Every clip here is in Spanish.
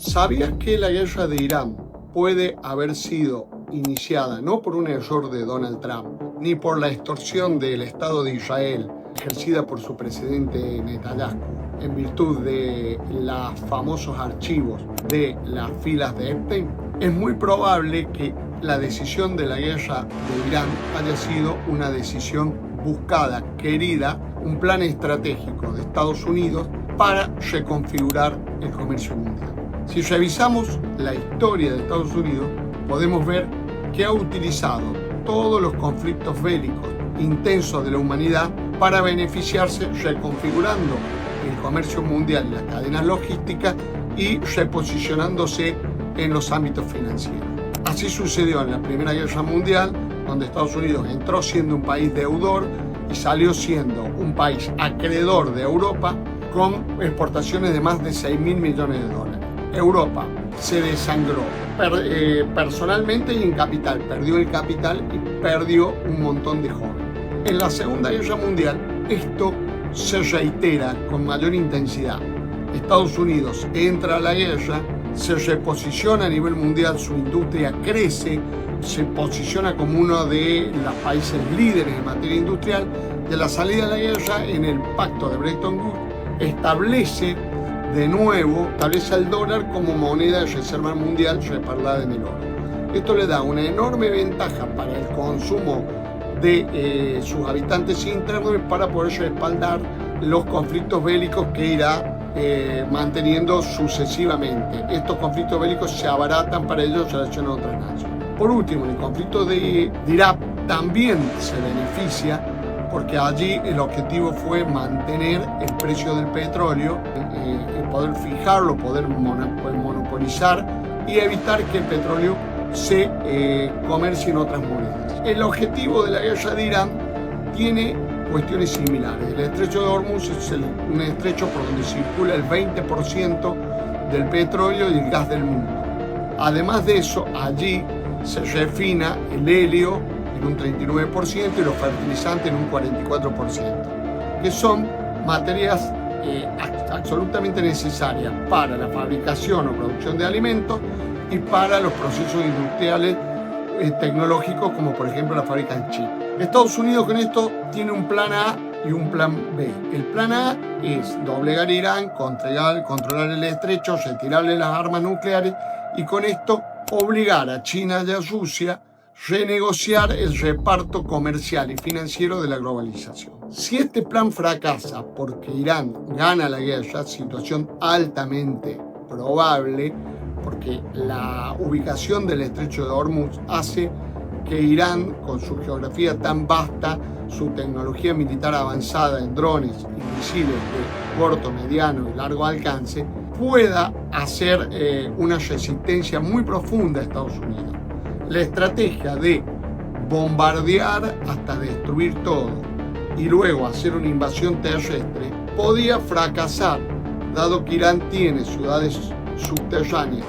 ¿Sabías que la guerra de Irán puede haber sido iniciada no por un error de Donald Trump, ni por la extorsión del Estado de Israel ejercida por su presidente Netanyahu en virtud de los famosos archivos de las filas de Epstein? Es muy probable que la decisión de la guerra de Irán haya sido una decisión buscada, querida, un plan estratégico de Estados Unidos para reconfigurar el comercio mundial. Si revisamos la historia de Estados Unidos, podemos ver que ha utilizado todos los conflictos bélicos intensos de la humanidad para beneficiarse reconfigurando el comercio mundial y las cadenas logísticas y reposicionándose en los ámbitos financieros. Así sucedió en la Primera Guerra Mundial, donde Estados Unidos entró siendo un país deudor y salió siendo un país acreedor de Europa con exportaciones de más de 6.000 millones de dólares. Europa se desangró personalmente y en capital, perdió el capital y perdió un montón de jóvenes. En la Segunda Guerra Mundial esto se reitera con mayor intensidad. Estados Unidos entra a la guerra, se reposiciona a nivel mundial, su industria crece, se posiciona como uno de los países líderes en materia industrial. De la salida de la guerra, en el pacto de Bretton Woods, establece el dólar como moneda de reserva mundial respaldada en el oro. Esto le da una enorme ventaja para el consumo de sus habitantes internos y para poder respaldar los conflictos bélicos que irá manteniendo sucesivamente. Estos conflictos bélicos se abaratan para ellos en relación a otras naciones. Por último, en el conflicto de Irak también se beneficia porque allí el objetivo fue mantener el precio del petróleo, poder fijarlo, poder monopolizar y evitar que el petróleo se comercie en otras monedas. El objetivo de la guerra de Irán tiene cuestiones similares. El estrecho de Hormuz es un estrecho por donde circula el 20% del petróleo y el gas del mundo. Además de eso, allí se refina el helio en un 39% y los fertilizantes en un 44%, que son materias absolutamente necesarias para la fabricación o producción de alimentos y para los procesos industriales tecnológicos, como por ejemplo la fábrica en China. Estados Unidos con esto tiene un plan A y un plan B. El plan A es doblegar a Irán, controlar el estrecho, retirarle las armas nucleares y con esto obligar a China y a Rusia renegociar el reparto comercial y financiero de la globalización. Si este plan fracasa porque Irán gana la guerra, situación altamente probable, porque la ubicación del estrecho de Hormuz hace que Irán, con su geografía tan vasta, su tecnología militar avanzada en drones y misiles de corto, mediano y largo alcance, pueda hacer una resistencia muy profunda a Estados Unidos. La estrategia de bombardear hasta destruir todo y luego hacer una invasión terrestre podía fracasar, dado que Irán tiene ciudades subterráneas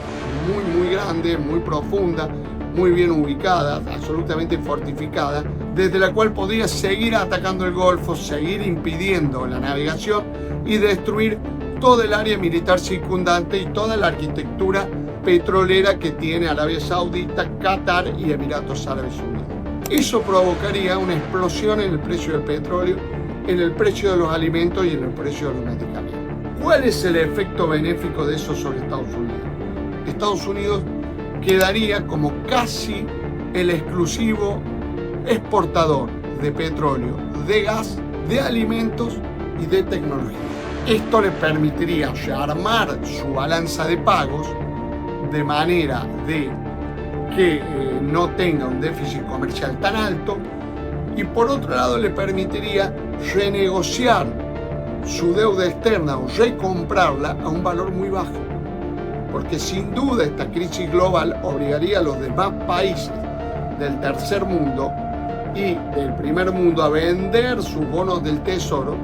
muy grandes, muy profundas, muy bien ubicadas, absolutamente fortificadas, desde la cual podía seguir atacando el Golfo, seguir impidiendo la navegación y destruir toda el área militar circundante y toda la arquitectura petrolera que tiene Arabia Saudita, Qatar y Emiratos Árabes Unidos. Eso provocaría una explosión en el precio del petróleo, en el precio de los alimentos y en el precio de los medicamentos. ¿Cuál es el efecto benéfico de eso sobre Estados Unidos? Estados Unidos quedaría como casi el exclusivo exportador de petróleo, de gas, de alimentos y de tecnología. Esto le permitiría rearmar su balanza de pagos de manera de que no tenga un déficit comercial tan alto y por otro lado le permitiría renegociar su deuda externa o recomprarla a un valor muy bajo, porque sin duda esta crisis global obligaría a los demás países del tercer mundo y del primer mundo a vender sus bonos del tesoro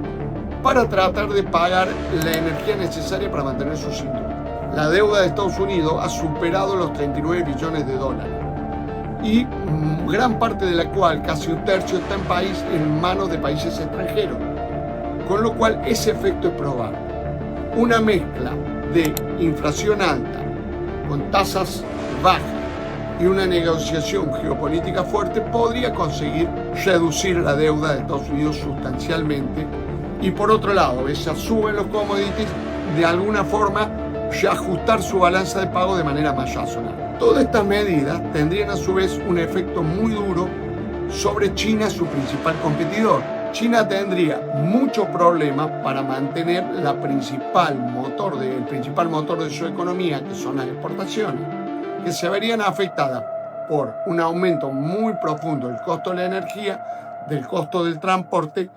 para tratar de pagar la energía necesaria para mantener sus industrias. La deuda de Estados Unidos ha superado los 39 billones de dólares y gran parte de la cual, casi un tercio, está en manos de países extranjeros, con lo cual ese efecto es probable. Una mezcla de inflación alta, con tasas bajas y una negociación geopolítica fuerte, podría conseguir reducir la deuda de Estados Unidos sustancialmente. Y por otro lado, esas suben los commodities, de alguna forma ajustar su balanza de pago de manera más razonable. Todas estas medidas tendrían a su vez un efecto muy duro sobre China, su principal competidor. China tendría muchos problemas para mantener el principal motor de su economía, que son las exportaciones, que se verían afectadas por un aumento muy profundo del costo de la energía, del costo del transporte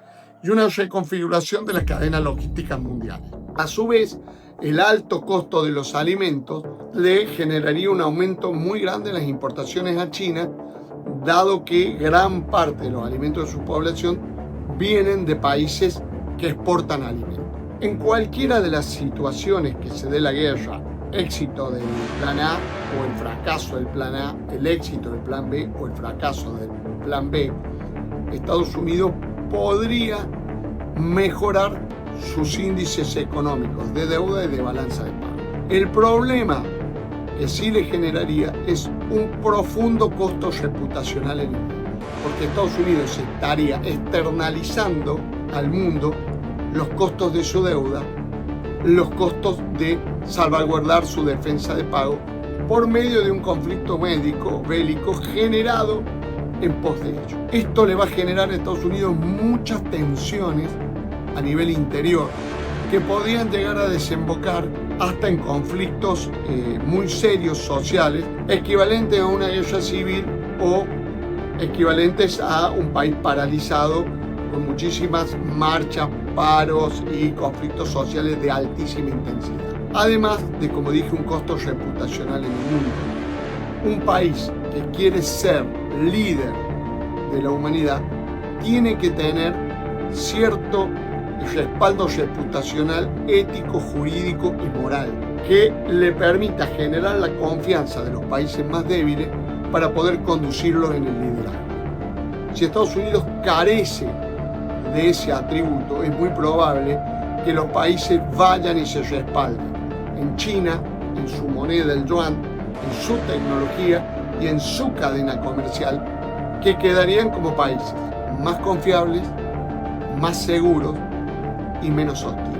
y una reconfiguración de las cadenas logísticas mundiales. A su vez, el alto costo de los alimentos le generaría un aumento muy grande en las importaciones a China, dado que gran parte de los alimentos de su población vienen de países que exportan alimentos. En cualquiera de las situaciones que se dé la guerra, éxito del plan A o el fracaso del plan A, el éxito del plan B o el fracaso del plan B, Estados Unidos podría mejorar sus índices económicos de deuda y de balanza de pago. El problema que sí le generaría es un profundo costo reputacional en el mundo, porque Estados Unidos estaría externalizando al mundo los costos de su deuda, los costos de salvaguardar su defensa de pago por medio de un conflicto bélico generado en pos de ello. Esto le va a generar a Estados Unidos muchas tensiones a nivel interior que podrían llegar a desembocar hasta en conflictos muy serios sociales, equivalentes a una guerra civil o equivalentes a un país paralizado con muchísimas marchas, paros y conflictos sociales de altísima intensidad. Además de, como dije, un costo reputacional en el mundo. Un país que quiere ser líder de la humanidad tiene que tener cierto respaldo reputacional, ético, jurídico y moral que le permita generar la confianza de los países más débiles para poder conducirlos en el liderazgo. Si Estados Unidos carece de ese atributo, es muy probable que los países vayan y se respalden en China, en su moneda, el yuan, en su tecnología y en su cadena comercial, que quedarían como países más confiables, más seguros y menos hostiles.